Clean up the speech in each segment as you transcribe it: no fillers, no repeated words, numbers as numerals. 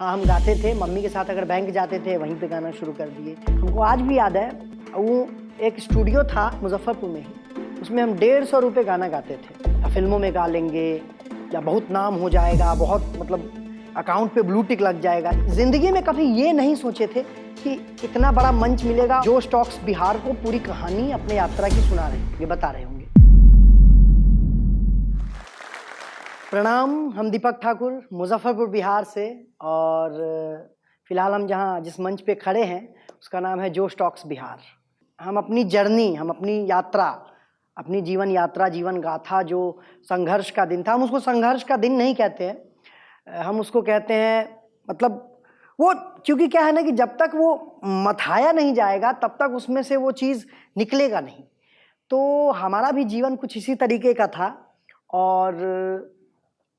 हाँ, हम गाते थे, मम्मी के साथ अगर बैंक जाते थे वहीं पे गाना शुरू कर दिए। हमको आज भी याद है, वो एक स्टूडियो था मुजफ्फरपुर में ही, उसमें हम 150 रुपये गाना गाते थे। या फिल्मों में गा लेंगे, या बहुत नाम हो जाएगा, बहुत मतलब अकाउंट पे ब्लू टिक लग जाएगा। जिंदगी में कभी ये नहीं सोचे थे कि इतना बड़ा मंच मिलेगा। जोश टॉक्स बिहार को पूरी कहानी अपने यात्रा की सुना रहे होंगे, बता रहे होंगे। प्रणाम, हम दीपक ठाकुर मुजफ्फरपुर बिहार से, और फिलहाल हम जिस मंच पे खड़े हैं उसका नाम है जोश टॉक्स बिहार। हम अपनी जर्नी, हम अपनी यात्रा, अपनी जीवन यात्रा, जीवन गाथा, जो संघर्ष का दिन था, हम उसको संघर्ष का दिन नहीं कहते हैं, हम उसको कहते हैं मतलब वो, क्योंकि क्या है ना कि जब तक वो मथाया नहीं जाएगा तब तक उसमें से वो चीज़ निकलेगा नहीं। तो हमारा भी जीवन कुछ इसी तरीके का था, और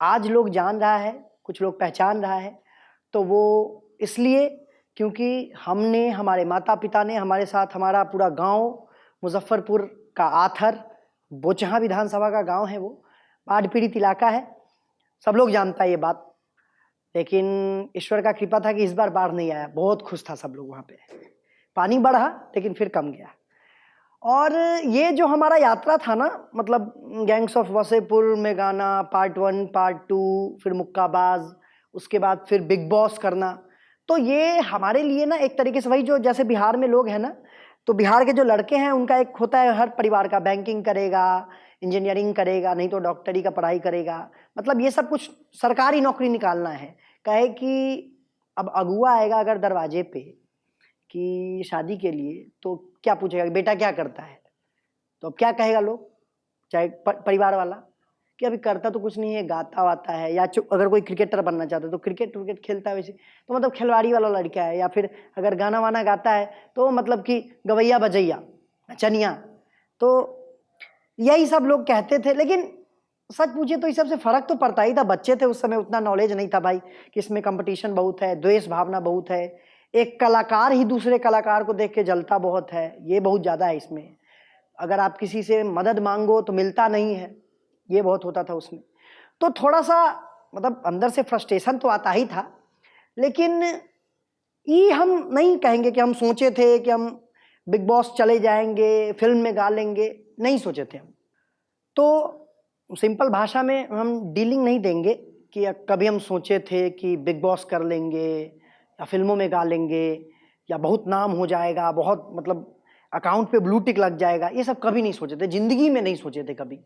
आज लोग जान रहा है, कुछ लोग पहचान रहा है, तो वो इसलिए क्योंकि हमने, हमारे माता पिता ने, हमारे साथ हमारा पूरा गांव, मुजफ्फरपुर का आथर बोचहां विधानसभा का गांव है, वो बाढ़ पीड़ित इलाका है, सब लोग जानता है ये बात। लेकिन ईश्वर का कृपा था कि इस बार बाढ़ नहीं आया, बहुत खुश था सब लोग वहाँ पे। पानी बढ़ा लेकिन फिर कम गया। और ये जो हमारा यात्रा था ना, मतलब गैंग्स ऑफ वसेपुर में गाना, पार्ट 1 पार्ट 2, फिर मुक्काबाज, उसके बाद फिर बिग बॉस करना, तो ये हमारे लिए ना एक तरीके से वही, जो जैसे बिहार में लोग हैं ना, तो बिहार के जो लड़के हैं उनका एक होता है, हर परिवार का बैंकिंग करेगा, इंजीनियरिंग करेगा, नहीं तो डॉक्टरी का पढ़ाई करेगा, मतलब ये सब कुछ सरकारी नौकरी निकालना है। कहे कि अब अगुआ आएगा अगर दरवाजे पे कि शादी के लिए, तो क्या पूछेगा कि बेटा क्या करता है, तो अब क्या कहेगा लोग, चाहे परिवार वाला, कि अभी करता तो कुछ नहीं है, गाता वाता है, या अगर कोई क्रिकेटर बनना चाहता है तो क्रिकेट खेलता है वैसे, तो मतलब खिलवाड़ी वाला लड़का है। या फिर अगर गाना वाना गाता है तो मतलब कि गवैया बजैया चनिया, तो यही सब लोग कहते थे। लेकिन सच पूछे तो इस सबसे फर्क तो पड़ता ही था, बच्चे थे उस समय, उतना नॉलेज नहीं था भाई कि इसमें कंपटीशन बहुत है, द्वेष भावना बहुत है, एक कलाकार ही दूसरे कलाकार को देख के जलता बहुत है, ये बहुत ज़्यादा है इसमें। अगर आप किसी से मदद मांगो तो मिलता नहीं है, ये बहुत होता था उसमें। तो थोड़ा सा मतलब अंदर से फ्रस्ट्रेशन तो आता ही था, लेकिन ये हम नहीं कहेंगे कि हम सोचे थे कि हम बिग बॉस चले जाएंगे, फिल्म में गा लेंगे, नहीं सोचे थे हम। तो सिंपल भाषा में हम डीलिंग नहीं देंगे कि कभी हम सोचे थे कि बिग बॉस कर लेंगे, या फिल्मों में गा लेंगे, या बहुत नाम हो जाएगा, बहुत मतलब अकाउंट पे ब्लू टिक लग जाएगा, ये सब कभी नहीं सोचे थे, जिंदगी में नहीं सोचे थे कभी।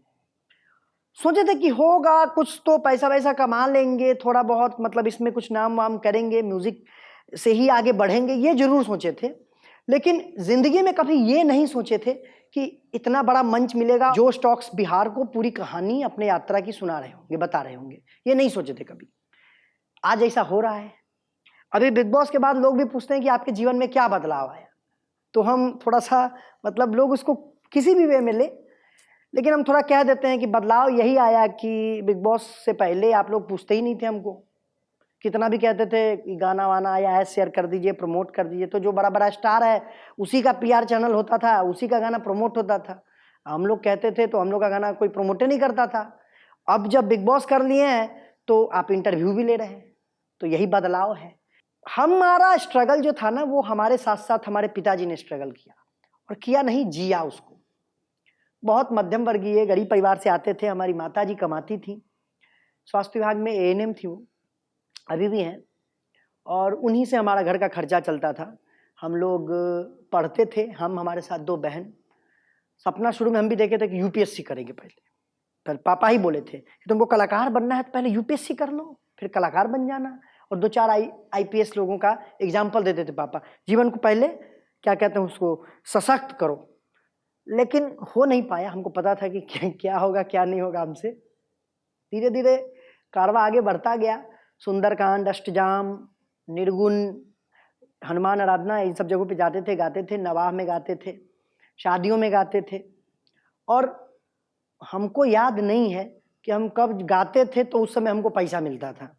सोचे थे कि होगा कुछ, तो पैसा वैसा कमा लेंगे थोड़ा बहुत, मतलब इसमें कुछ नाम वाम करेंगे, म्यूजिक से ही आगे बढ़ेंगे, ये जरूर सोचे थे। लेकिन जिंदगी में कभी ये नहीं सोचे थे कि इतना बड़ा मंच मिलेगा। जोश टॉक्स बिहार को पूरी कहानी अपने यात्रा की सुना रहे होंगे, बता रहे होंगे, ये नहीं सोचे थे कभी। आज ऐसा हो रहा है। अभी बिग बॉस के बाद लोग भी पूछते हैं कि आपके जीवन में क्या बदलाव आया, तो हम थोड़ा सा मतलब लोग उसको किसी भी वे में ले, लेकिन हम थोड़ा कह देते हैं कि बदलाव यही आया कि बिग बॉस से पहले आप लोग पूछते ही नहीं थे हमको, कितना भी कहते थे कि गाना वाना आया है, शेयर कर दीजिए, प्रमोट कर दीजिए, तो जो बड़ा बड़ा स्टार है उसी का पीआर चैनल होता था, उसी का गाना प्रमोट होता था। हम लोग कहते थे तो हम लोग का गाना कोई प्रमोट नहीं करता था। अब जब बिग बॉस कर लिए हैं तो आप इंटरव्यू भी ले रहे हैं, तो यही बदलाव है। हमारा स्ट्रगल जो था ना, वो हमारे साथ साथ हमारे पिताजी ने स्ट्रगल किया, और किया नहीं, जिया उसको। बहुत मध्यम वर्गीय गरीब परिवार से आते थे। हमारी माता जी कमाती थी, स्वास्थ्य विभाग में एएनएम थी, वो अभी भी हैं, और उन्हीं से हमारा घर का खर्चा चलता था। हम लोग पढ़ते थे, हम हमारे साथ 2 बहन। सपना शुरू में हम भी देखे थे कि यूपीएससी करेंगे पहले, पर पापा ही बोले थे कि तुमको कलाकार बनना है तो पहले यूपीएससी कर लो, फिर कलाकार बन जाना। और 2-4 आईपीएस लोगों का एग्जाम्पल देते थे पापा, जीवन को पहले क्या कहते हैं उसको, सशक्त करो। लेकिन हो नहीं पाया, हमको पता था कि क्या होगा क्या नहीं होगा हमसे। धीरे धीरे कारवा आगे बढ़ता गया। सुंदरकांड, अष्टजाम, निर्गुण, हनुमान आराधना, इन सब जगहों पे जाते थे, गाते थे, नवाह में गाते थे, शादियों में गाते थे। और हमको याद नहीं है कि हम कब गाते थे तो उस समय हमको पैसा मिलता था,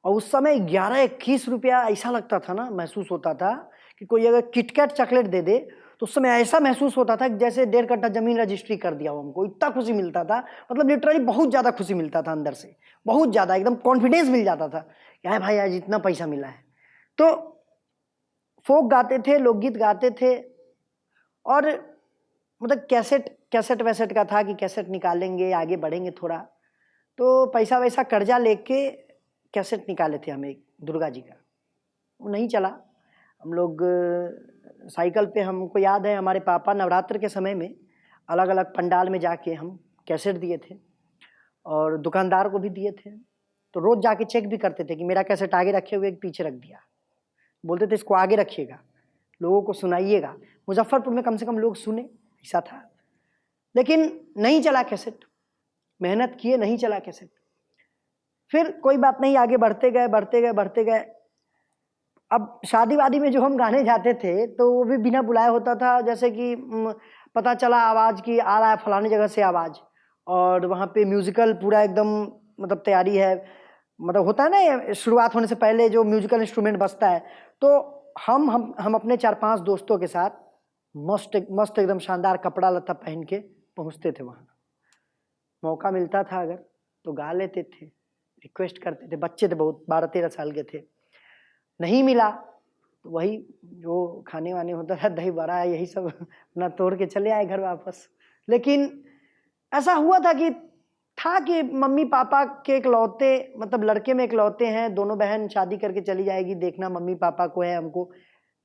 और उस समय 11-21 रुपया ऐसा लगता था ना, महसूस होता था कि कोई अगर किटकैट चॉकलेट दे दे तो उस समय ऐसा महसूस होता था कि जैसे 1.5 कट्ठा जमीन रजिस्ट्री कर दिया हो हमको, इतना खुशी मिलता था। मतलब लिटरली बहुत ज़्यादा खुशी मिलता था अंदर से, बहुत ज़्यादा, एकदम कॉन्फिडेंस मिल जाता था क्या है भाई आज इतना पैसा मिला है। तो फोक गाते थे, लोकगीत गाते थे, और मतलब कैसेट वैसेट का था कि कैसेट निकालेंगे आगे बढ़ेंगे थोड़ा, तो पैसा वैसा कर्जा लेके कैसेट निकाले थे हम एक दुर्गा जी का, वो नहीं चला। हम लोग साइकिल पे, हमको याद है हमारे पापा नवरात्र के समय में अलग अलग पंडाल में जाके हम कैसेट दिए थे और दुकानदार को भी दिए थे। तो रोज जाके चेक भी करते थे कि मेरा कैसेट आगे रखे हुए पीछे रख दिया, बोलते थे इसको आगे रखिएगा, लोगों को सुनाइएगा। मुजफ्फरपुर में कम से कम लोग सुने, ऐसा था। लेकिन नहीं चला कैसेट, मेहनत किए नहीं चला कैसेट। फिर कोई बात नहीं, आगे बढ़ते गए बढ़ते गए बढ़ते गए। अब शादी वादी में जो हम गाने जाते थे तो वो भी बिना बुलाए होता था, जैसे कि पता चला आवाज़ की आ रहा है फलाने जगह से आवाज़, और वहाँ पे म्यूजिकल पूरा एकदम मतलब तैयारी है, मतलब होता है ना शुरुआत होने से पहले जो म्यूजिकल इंस्ट्रूमेंट बजता है। तो हम अपने 4-5 दोस्तों के साथ मस्त मस्त एकदम शानदार कपड़ा लत्ता पहन के पहुँचते थे वहाँ। मौका मिलता था अगर तो गा लेते थे, रिक्वेस्ट करते थे, बच्चे थे बहुत, 12-13 साल के थे। नहीं मिला तो वही जो खाने वाने होता था, दही बड़ा यही सब अपना तोड़ के चले आए घर वापस। लेकिन ऐसा हुआ था कि मम्मी पापा के इकलौते, मतलब लड़के में इकलौते हैं, दोनों बहन शादी करके चली जाएगी, देखना मम्मी पापा को है हमको।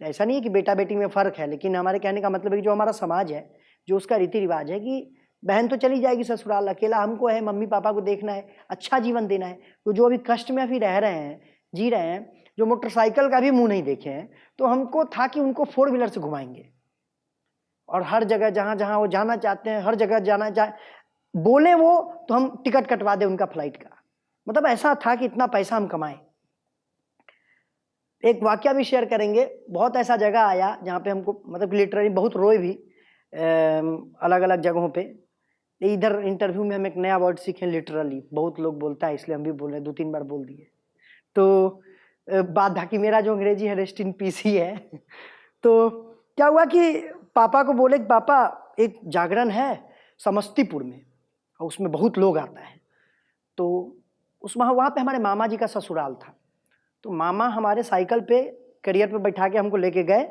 ऐसा नहीं है कि बेटा बेटी में फ़र्क है, लेकिन हमारे कहने का मतलब है कि जो हमारा समाज है, जो उसका रीति रिवाज है कि बहन तो चली जाएगी ससुराल, अकेला हमको है, मम्मी पापा को देखना है, अच्छा जीवन देना है। तो जो अभी कष्ट में अभी रह रहे हैं, जी रहे हैं, जो मोटरसाइकिल का भी मुंह नहीं देखे हैं, तो हमको था कि उनको 4 व्हीलर से घुमाएंगे और हर जगह जहाँ जहाँ वो जाना चाहते हैं, हर जगह जाना चाहे बोले वो तो हम टिकट कटवा दें उनका फ्लाइट का। मतलब ऐसा था कि इतना पैसा हम कमाएं। एक वाकया भी शेयर करेंगे। बहुत ऐसा जगह आया जहाँ पे हमको मतलब लिटरली बहुत रोए भी, अलग अलग जगहों पे। इधर इंटरव्यू में हम एक नया वर्ड सीखे, लिटरली। बहुत लोग बोलता है इसलिए हम भी बोल रहे हैं, 2-3 बार बोल दिए। तो बात था कि मेरा जो अंग्रेजी है रेस्ट इन पीस ही है। तो क्या हुआ कि पापा को बोले कि पापा एक जागरण है समस्तीपुर में और उसमें बहुत लोग आता है। तो वहाँ पे हमारे मामा जी का ससुराल था। तो मामा हमारे साइकिल पे करियर पे बैठा के हमको लेके गए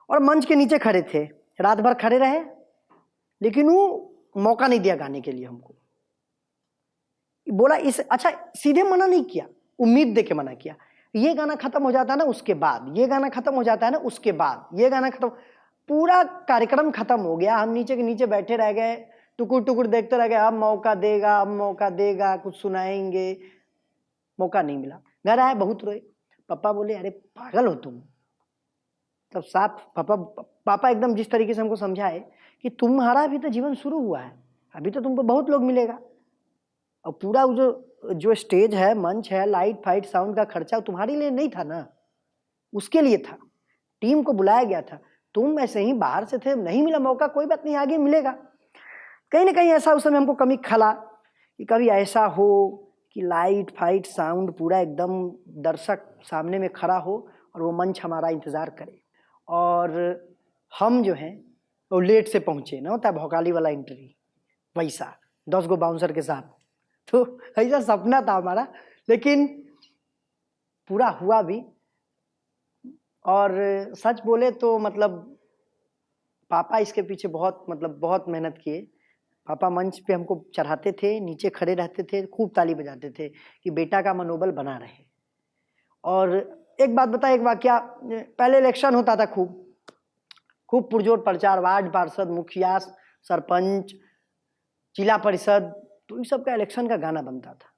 और मंच के नीचे खड़े थे, रात भर खड़े रहे, लेकिन वो मौका नहीं दिया गाने के लिए हमको। बोला अच्छा सीधे मना नहीं किया, उम्मीद दे के मना किया, ये गाना खत्म हो जाता है ना उसके बाद, ये गाना खत्म हो जाता है ना उसके बाद, ये गाना खत्म। पूरा कार्यक्रम खत्म हो गया, हम नीचे के नीचे बैठे रह गए, टुकुर टुकुर देखते रह गए, अब मौका देगा, अब मौका देगा, कुछ सुनाएंगे। मौका नहीं मिला। घर आए बहुत रोए। पापा बोले अरे पागल हो तुम। तब साफ पापा एकदम जिस तरीके से हमको समझाए कि तुम्हारा अभी तो जीवन शुरू हुआ है, अभी तो तुमको बहुत लोग मिलेगा, और पूरा जो स्टेज है, मंच है, लाइट फाइट साउंड का खर्चा तुम्हारे लिए नहीं था ना, उसके लिए था, टीम को बुलाया गया था। तुम ऐसे ही बाहर से थे, नहीं मिला मौका, कोई बात नहीं, आगे मिलेगा। कहीं ना कहीं ऐसा उस समय हमको कमी खला कि कभी ऐसा हो कि लाइट फाइट साउंड पूरा एकदम दर्शक सामने में खड़ा हो और वो मंच हमारा इंतजार करे, और हम जो हैं वो लेट से पहुंचे ना, होता है भोकाली वाला एंट्री, वैसा 10 गो बाउंसर के साथ। तो ऐसा सपना था हमारा, लेकिन पूरा हुआ भी। और सच बोले तो मतलब पापा इसके पीछे बहुत मेहनत किए। पापा मंच पे हमको चढ़ाते थे, नीचे खड़े रहते थे, खूब ताली बजाते थे कि बेटा का मनोबल बना रहे। और एक बात बता, एक वाकया, पहले इलेक्शन होता था, खूब पुरजोर प्रचार, वार्ड पार्षद, मुखिया, सरपंच, जिला परिषद, तो इस सब का इलेक्शन का गाना बनता था।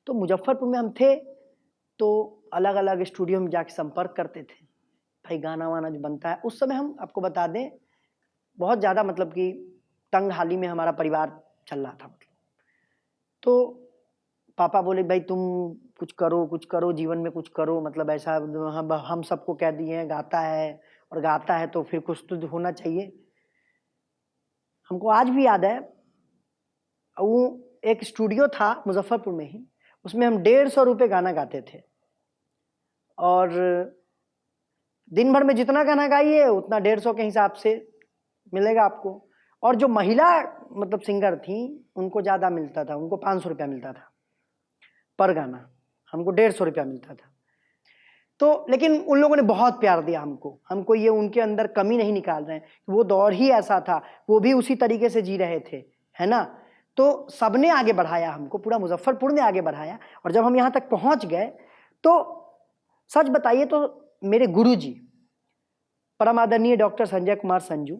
तो मुजफ्फरपुर में हम थे तो अलग अलग स्टूडियो में जाके संपर्क करते थे, भाई गाना वाना जो बनता है। उस समय हम आपको बता दें बहुत ज़्यादा मतलब कि तंग हाली में हमारा परिवार चल रहा था। मतलब तो पापा बोले भाई तुम कुछ करो जीवन में, कुछ करो, मतलब ऐसा हम सबको कह दिए हैं गाता है तो फिर कुछ तो होना चाहिए। हमको आज भी याद है, वो एक स्टूडियो था मुजफ्फरपुर में ही, उसमें हम 150 रुपये गाना गाते थे, और दिन भर में जितना गाना गाइए उतना 150 के हिसाब से मिलेगा आपको। और जो महिला सिंगर थी उनको ज़्यादा मिलता था, उनको 500 रुपया मिलता था पर गाना। हमको 150 रुपया मिलता था। तो लेकिन उन लोगों ने बहुत प्यार दिया हमको ये उनके अंदर कमी नहीं निकाल रहे हैं, वो दौर ही ऐसा था, वो भी उसी तरीके से जी रहे थे, है ना। तो सबने आगे बढ़ाया हमको, पूरा मुजफ्फरपुर ने आगे बढ़ाया। और जब हम यहाँ तक पहुँच गए तो सच बताइए तो मेरे गुरुजी परम आदरणीय डॉक्टर संजय कुमार संजू,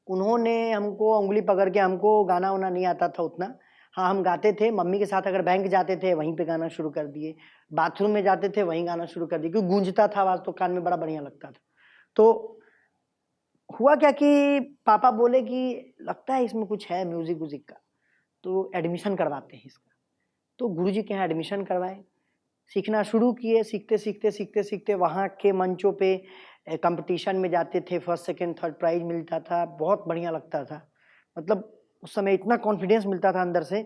उन्होंने हमको उंगली पकड़ के, हमको गाना वाना नहीं आता था उतना, हाँ हम गाते थे, मम्मी के साथ अगर बैंक जाते थे वहीं पे गाना शुरू कर दिए, बाथरूम में जाते थे वहीं गाना शुरू कर दिए, क्योंकि गूंजता था आवाज़ तो कान में बड़ा बढ़िया लगता था। तो हुआ क्या कि पापा बोले कि लगता है इसमें कुछ है म्यूजिक व्यूजिक का, तो एडमिशन करवाते हैं इसका। तो गुरुजी के यहाँ एडमिशन करवाए, सीखना शुरू किए, सीखते वहाँ के मंचों पे कंपटीशन में जाते थे, फर्स्ट सेकंड थर्ड प्राइज मिलता था, बहुत बढ़िया लगता था। मतलब उस समय इतना कॉन्फिडेंस मिलता था अंदर से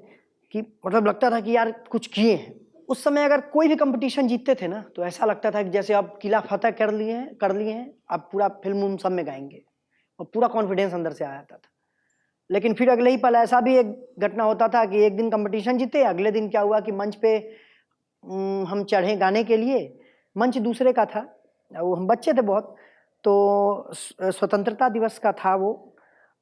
कि मतलब लगता था कि यार कुछ किए हैं। उस समय अगर कोई भी कंपटीशन जीतते थे ना तो ऐसा लगता था कि जैसे अब किला फतेह कर लिए हैं, अब पूरा फिल्म सब में गाएंगे, और पूरा कॉन्फिडेंस अंदर से आ जाता था। लेकिन फिर अगले ही पल ऐसा भी एक घटना होता था कि एक दिन कंपटीशन जीते, अगले दिन क्या हुआ कि मंच पे हम चढ़े गाने के लिए, मंच दूसरे का था, वो हम बच्चे थे बहुत, तो स्वतंत्रता दिवस का था वो,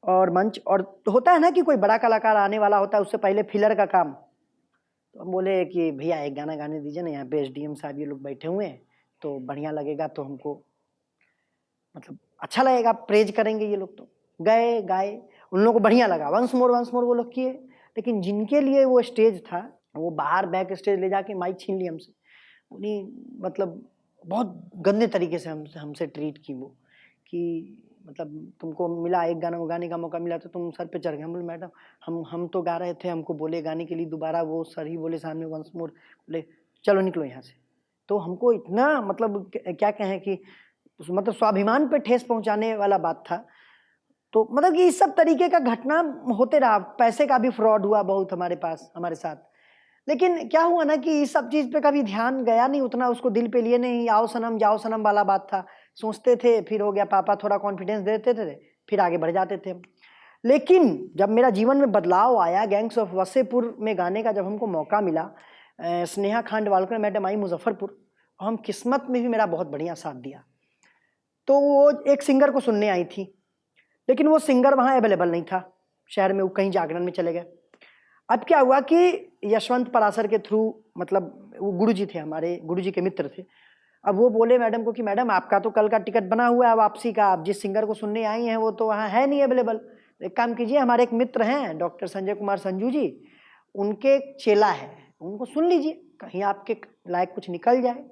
और मंच, और तो होता है ना कि कोई बड़ा कलाकार आने वाला होता है, उससे पहले फिलर का काम। तो हम बोले कि भैया एक गाना गाने दीजिए ना, यहाँ पे एसडीएम साहब ये लोग बैठे हुए हैं, तो बढ़िया लगेगा, तो हमको मतलब अच्छा लगेगा, प्रेज करेंगे ये लोग। तो गए गाए, उन लोगों को बढ़िया लगा, वंस मोर वो लोग किए। लेकिन जिनके लिए वो स्टेज था, वो बाहर बैक स्टेज ले जाके माइक छीन ली हमसे, उन्हीं मतलब बहुत गंदे तरीके से हमसे ट्रीट की वो, कि मतलब तुमको मिला एक गाना गाने का मौका मिला तो तुम सर पे चढ़ गए। हम बोले मैडम हम तो गा रहे थे, हमको बोले गाने के लिए दोबारा, वो सर ही बोले सामने वंस मोर, बोले चलो निकलो यहाँ से। तो हमको इतना मतलब क्या कहें कि मतलब स्वाभिमान पे ठेस पहुंचाने वाला बात था। तो मतलब कि इस सब तरीके का घटना होते रहा, पैसे का भी फ्रॉड हुआ बहुत हमारे साथ। लेकिन क्या हुआ ना कि इस सब चीज पे कभी ध्यान गया नहीं उतना, उसको दिल पे लिए नहीं, आओ सनम जाओ सनम वाला बात था, सोचते थे, फिर हो गया, पापा थोड़ा कॉन्फिडेंस देते थे, फिर आगे बढ़ जाते थे। लेकिन जब मेरा जीवन में बदलाव आया, गैंग्स ऑफ वसेपुर में गाने का जब हमको मौका मिला, स्नेहा खांडवालकर मैडम आई मुजफ्फरपुर, हम किस्मत में भी मेरा बहुत बढ़िया साथ दिया। तो वो एक सिंगर को सुनने आई थी, लेकिन वो सिंगर वहाँ अवेलेबल नहीं था शहर में, वो कहीं जागरण में चले गए। अब क्या हुआ कि यशवंत पराशर के थ्रू, मतलब वो गुरुजी थे, हमारे गुरुजी के मित्र थे। अब वो बोले मैडम को कि मैडम आपका तो कल का टिकट बना हुआ है वापसी का, आप जिस सिंगर को सुनने आई हैं वो तो वहाँ है नहीं अवेलेबल, एक काम कीजिए, हमारे एक मित्र हैं डॉक्टर संजय कुमार संजू जी, उनके चेला है, उनको सुन लीजिए, कहीं आपके लायक कुछ निकल जाए।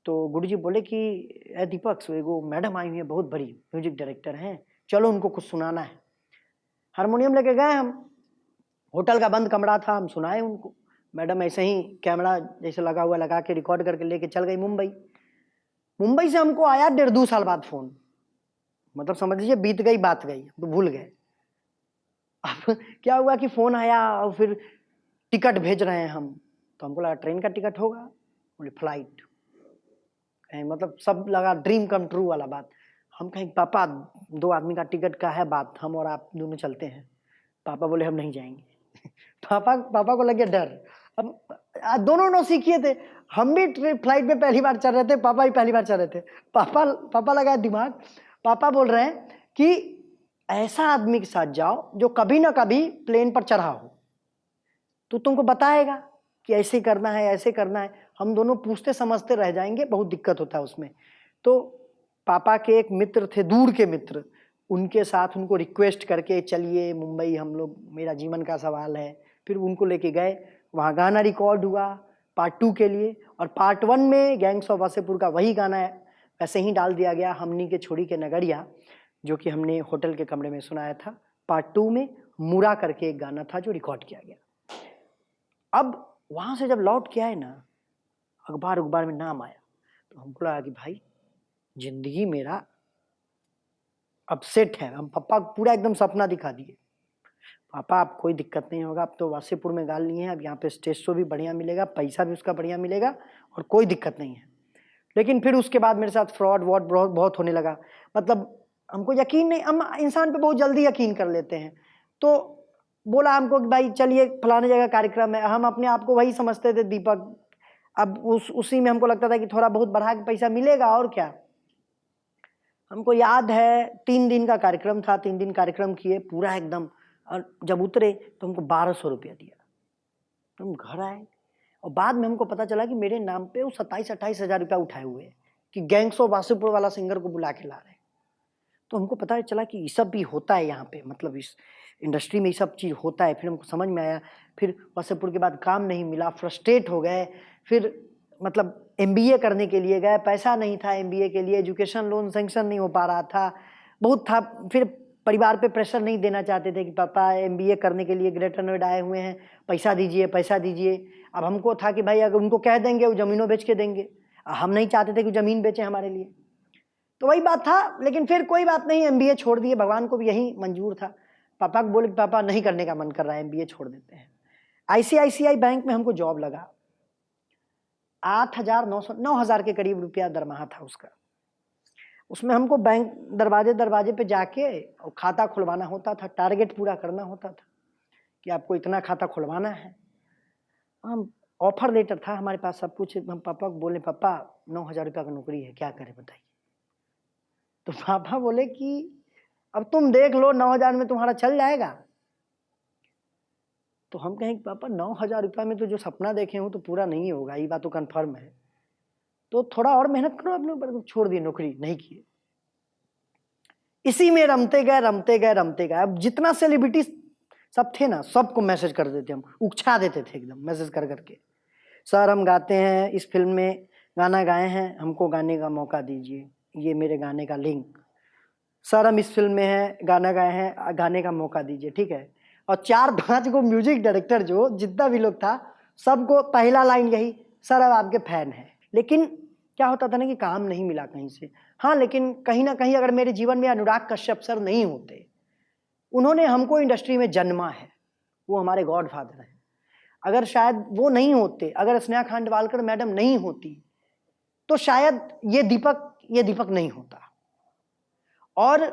तो गुरुजी बोले कि दीपक वो मैडम आई हुई है, बहुत बड़ी म्यूजिक डायरेक्टर हैं, चलो उनको कुछ सुनाना है। हारमोनियम लेके गए हम, होटल का बंद कमरा था, हम सुनाए उनको। मैडम ऐसे ही कैमरा जैसे लगा हुआ लगा के रिकॉर्ड करके लेके चल गई मुंबई से हमको आया 1.5-2 साल बाद फोन, मतलब समझ लीजिए बीत गई बात गई, तो भूल गए। अब क्या हुआ कि फोन आया और फिर टिकट भेज रहे हैं हम, तो हमको लगा ट्रेन का टिकट होगा, बोले फ्लाइट, मतलब सब लगा ड्रीम कम ट्रू वाला बात। हम कहें पापा 2 आदमी का टिकट का है बात, हम और आप दोनों चलते हैं। पापा बोले हम नहीं जाएंगे। पापा को लगे डर। अब दोनों नौसिखिए थे, हम भी फ्लाइट में पहली बार चढ़ रहे थे, पापा भी पहली बार चढ़ रहे थे। पापा लगा दिमाग, पापा बोल रहे हैं कि ऐसा आदमी के साथ जाओ जो कभी ना कभी प्लेन पर चढ़ा हो, तो तुमको बताएगा कि ऐसे करना है, ऐसे करना है। हम दोनों पूछते समझते रह जाएंगे, बहुत दिक्कत होता है उसमें। तो पापा के एक मित्र थे, दूर के मित्र, उनके साथ उनको रिक्वेस्ट करके चलिए मुंबई, हम लोग, मेरा जीवन का सवाल है। फिर उनको लेके गए, वहाँ गाना रिकॉर्ड हुआ पार्ट 2 के लिए, और पार्ट 1 में गैंग्स ऑफ वासेपुर का वही गाना है वैसे ही डाल दिया गया, हमनी के छोड़ी के नगरिया, जो कि हमने होटल के कमरे में सुनाया था। पार्ट 2 में मुरा करके एक गाना था जो रिकॉर्ड किया गया। अब वहाँ से जब लौट के आए ना, अखबार में नाम आया, तो हमको लगा कि भाई जिंदगी मेरा अब सेट है। हम पापा पूरा एकदम सपना दिखा दिए, पापा अब कोई दिक्कत नहीं होगा, अब तो वासेपुर में गाल लिए हैं, अब यहाँ पे स्टेज शो भी बढ़िया मिलेगा, पैसा भी उसका बढ़िया मिलेगा, और कोई दिक्कत नहीं है। लेकिन फिर उसके बाद मेरे साथ फ्रॉड वॉड बहुत होने लगा। मतलब हमको यकीन नहीं, हम इंसान पे बहुत जल्दी यकीन कर लेते हैं। तो बोला हमको कि भाई चलिए फलाने जगह कार्यक्रम है। हम अपने आप को वही समझते थे दीपक। अब उसी में हमको लगता था कि थोड़ा बहुत बढ़ा के पैसा मिलेगा और क्या। हमको याद है 3 दिन का कार्यक्रम था, 3 दिन कार्यक्रम किए पूरा एकदम, और जब उतरे तो हमको 1200 रुपया दिया। तो हम घर आए और बाद में हमको पता चला कि मेरे नाम पे वो 27-28 हज़ार रुपया उठाए हुए हैं कि गैंग्स ऑफ वासेपुर वाला सिंगर को बुला के ला रहे हैं। तो हमको पता चला कि ये सब भी होता है यहाँ पे, मतलब इस इंडस्ट्री में ये सब चीज़ होता है। फिर हमको समझ में आया। फिर वासेपुर के बाद काम नहीं मिला, फ्रस्ट्रेट हो गए। फिर मतलब MBA करने के लिए गए, पैसा नहीं था MBA के लिए, एजुकेशन लोन सेंक्शन नहीं हो पा रहा था, बहुत था। फिर परिवार पे प्रेशर नहीं देना चाहते थे कि पापा MBA करने के लिए ग्रेटर नोएडा आए हुए हैं, पैसा दीजिए पैसा दीजिए। अब हमको था कि भाई अगर उनको कह देंगे वो ज़मीनों बेच के देंगे, हम नहीं चाहते थे कि ज़मीन बेचें हमारे लिए। तो वही बात था। लेकिन फिर कोई बात नहीं, MBA छोड़ दिए, भगवान को भी यही मंजूर था। पापा को बोले कि पापा नहीं करने का मन कर रहा है, MBA छोड़ देते हैं। ICICI बैंक में हमको जॉब लगा। 9,000 के करीब रुपया दरमाहा था उसका। उसमें हमको बैंक दरवाजे दरवाजे पे जाके और खाता खुलवाना होता था, टारगेट पूरा करना होता था कि आपको इतना खाता खुलवाना है। हम ऑफर लेटर था हमारे पास, सब कुछ। हम पापा को बोले पापा 9,000 रुपया का नौकरी है, क्या करें बताइए। तो पापा बोले कि अब तुम देख लो 9,000 में तुम्हारा चल जाएगा। तो हम कहें कि पापा 9,000 रुपया में तो जो सपना देखे हूँ तो पूरा नहीं होगा, ये बात तो कन्फर्म है। तो थोड़ा और मेहनत करो अपने ऊपर। छोड़ दिए, नौकरी नहीं किए। इसी में रमते गए रमते गए रमते गए। अब जितना सेलिब्रिटी सब थे ना, सबको मैसेज कर देते हम, उकछा देते थे एकदम मैसेज कर करके। सर हम गाते हैं, इस फिल्म में गाना गाए हैं, हमको गाने का मौका दीजिए, ये मेरे गाने का लिंक। सर हम इस फिल्म में हैं, गाना गाए हैं, गाने का मौका दीजिए, ठीक है। और 4-5 को म्यूजिक डायरेक्टर जो जितना भी लोग था, सबको पहला लाइन यही, सर अब आपके फैन हैं। लेकिन क्या होता था ना कि काम नहीं मिला कहीं से। हाँ, लेकिन कहीं ना कहीं अगर मेरे जीवन में अनुराग कश्यप सर नहीं होते, उन्होंने हमको इंडस्ट्री में जन्मा है, वो हमारे गॉड फादर हैं। अगर शायद वो नहीं होते, अगर स्नेहा खांडवालकर मैडम नहीं होती, तो शायद ये दीपक नहीं होता। और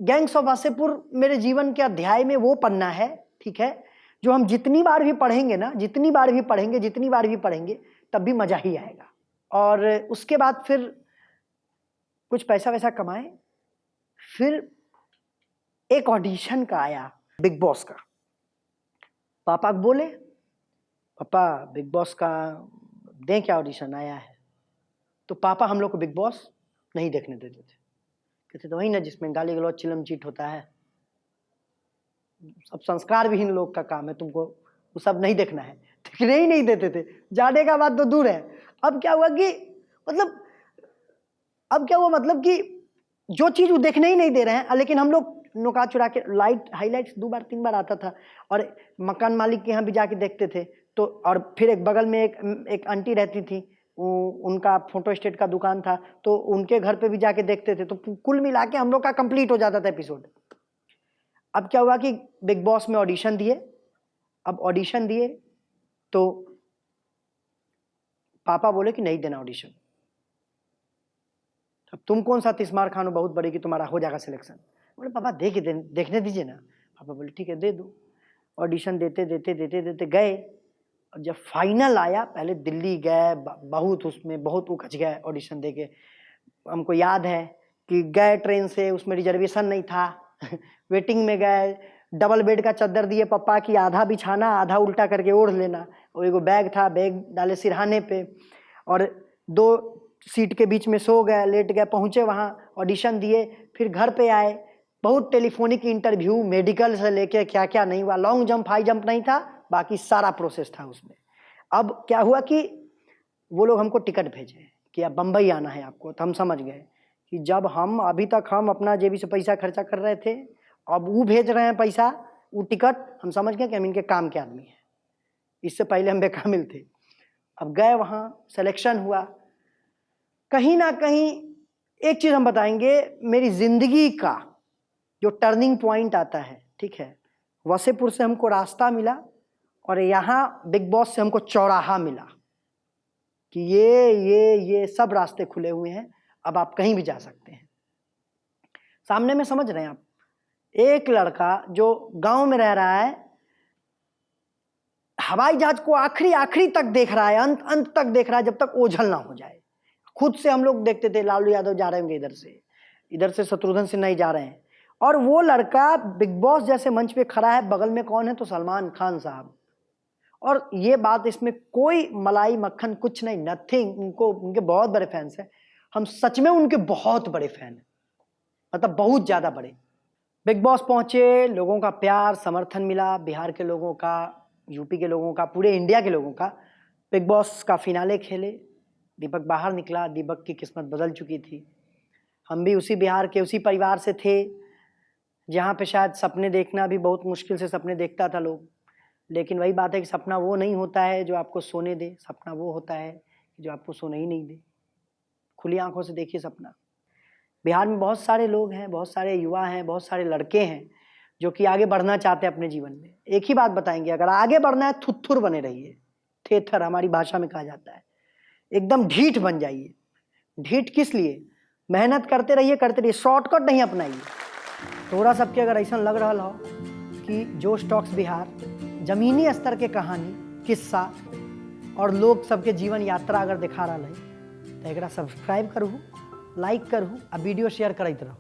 गैंग्स ऑफ वासेपुर मेरे जीवन के अध्याय में वो पन्ना है, ठीक है, जो हम जितनी बार भी पढ़ेंगे ना, जितनी बार भी पढ़ेंगे तब भी मजा ही आएगा। और उसके बाद फिर कुछ पैसा वैसा कमाए। फिर एक ऑडिशन का आया बिग बॉस का। पापा को बोले पापा बिग बॉस का दें क्या, ऑडिशन आया है। तो पापा हम लोग को बिग बॉस नहीं देखने देते थे। कहते तो वही ना जिसमें गाली गलौज चिलम चीट होता है, सब संस्कार विहीन लोग का काम है, तुमको वो सब नहीं देखना है। देखने ही नहीं देते थे। जाने का बात तो दूर है। अब क्या हुआ कि जो चीज वो देखने ही नहीं दे रहे हैं, लेकिन हम लोग नुका चुरा के हाईलाइट्स 2 बार 3 बार आता था, और मकान मालिक के यहाँ भी जाके देखते थे। तो और फिर एक बगल में एक आंटी रहती थी, उनका फोटो स्टेट का दुकान था, तो उनके घर पे भी जाके देखते थे। तो कुल मिला के हम लोग का कंप्लीट हो जाता था एपिसोड। अब क्या हुआ कि बिग बॉस में ऑडिशन दिए। अब ऑडिशन दिए तो पापा बोले कि नहीं देना ऑडिशन। अब तुम कौन सा तिस्मार खान हो बहुत बड़ी कि तुम्हारा हो जाएगा सिलेक्शन। बोले पापा देखने दीजिए ना। पापा बोले ठीक है दे दो। ऑडिशन देते गए। और जब फाइनल आया, पहले दिल्ली गए, बहुत उकच गए ऑडिशन देके। हमको याद है कि गए ट्रेन से, उसमें रिजर्वेशन नहीं था। वेटिंग में गए, डबल बेड का चादर दिए पापा की, आधा बिछाना आधा उल्टा करके ओढ़ लेना। और एगो बैग था, बैग डाले सिरहाने पे, और 2 सीट के बीच में सो गए, लेट गए, पहुंचे वहाँ, ऑडिशन दिए, फिर घर पे आए। बहुत टेलीफोनिक इंटरव्यू, मेडिकल से लेके क्या क्या नहीं हुआ। लॉन्ग जंप हाई जंप नहीं था, बाकी सारा प्रोसेस था उसमें। अब क्या हुआ कि वो लोग हमको टिकट भेजे कि अब बम्बई आना है आपको। तो हम समझ गए कि जब हम अभी तक हम अपना जेबी से पैसा खर्चा कर रहे थे, अब वो भेज रहे हैं पैसा, वो टिकट, हम समझ गए कि हम इनके काम के आदमी हैं। इससे पहले हम बेकामिल थे। अब गए वहाँ, सिलेक्शन हुआ। कहीं ना कहीं एक चीज हम बताएंगे, मेरी जिंदगी का जो टर्निंग पॉइंट आता है, ठीक है, वसेपुर से हमको रास्ता मिला, और यहाँ बिग बॉस से हमको चौराहा मिला कि ये सब रास्ते खुले हुए हैं, अब आप कहीं भी जा सकते हैं। सामने में समझ रहे हैं आप, एक लड़का जो गांव में रह रहा है, हवाई जहाज को आखिरी आखिरी तक देख रहा है, अंत अंत तक देख रहा है, जब तक ओझल ना हो जाए। खुद से हम लोग देखते थे लालू यादव जा रहे होंगे इधर से शत्रुघ्न सिन्हा ही जा रहे हैं, और वो लड़का बिग बॉस जैसे मंच पे खड़ा है, बगल में कौन है तो सलमान खान साहब। और ये बात, इसमें कोई मलाई मक्खन कुछ नहीं, नथिंग। उनके बहुत बड़े फैंस हैं, हम सच में उनके बहुत बड़े फैन हैं, मतलब बहुत ज्यादा बड़े। बिग बॉस पहुंचे, लोगों का प्यार समर्थन मिला, बिहार के लोगों का, यूपी के लोगों का, पूरे इंडिया के लोगों का। बिग बॉस का फिनाले खेले, दीपक बाहर निकला, दीपक की किस्मत बदल चुकी थी। हम भी उसी बिहार के, उसी परिवार से थे जहाँ पे शायद सपने देखना भी बहुत मुश्किल से सपने देखता था लोग। लेकिन वही बात है कि सपना वो नहीं होता है जो आपको सोने दे, सपना वो होता है जो आपको सोने ही नहीं दे। खुली आंखों से देखिए सपना। बिहार में बहुत सारे लोग हैं, बहुत सारे युवा हैं, बहुत सारे लड़के हैं जो कि आगे बढ़ना चाहते हैं अपने जीवन में। एक ही बात बताएंगे, अगर आगे बढ़ना है थुथुर बने रहिए, थेथर हमारी भाषा में कहा जाता है, एकदम ढीठ बन जाइए। ढीठ किस लिए? मेहनत करते रहिए, शॉर्टकट नहीं अपनाइए। थोड़ा सबके अगर ऐसा लग रहा हो कि जोश टॉक्स बिहार जमीनी स्तर के कहानी, किस्सा और लोग सबके जीवन यात्रा अगर दिखा रहा है तो एक सब्सक्राइब करूँ, लाइक करूँ, आ वीडियो शेयर करते रहो।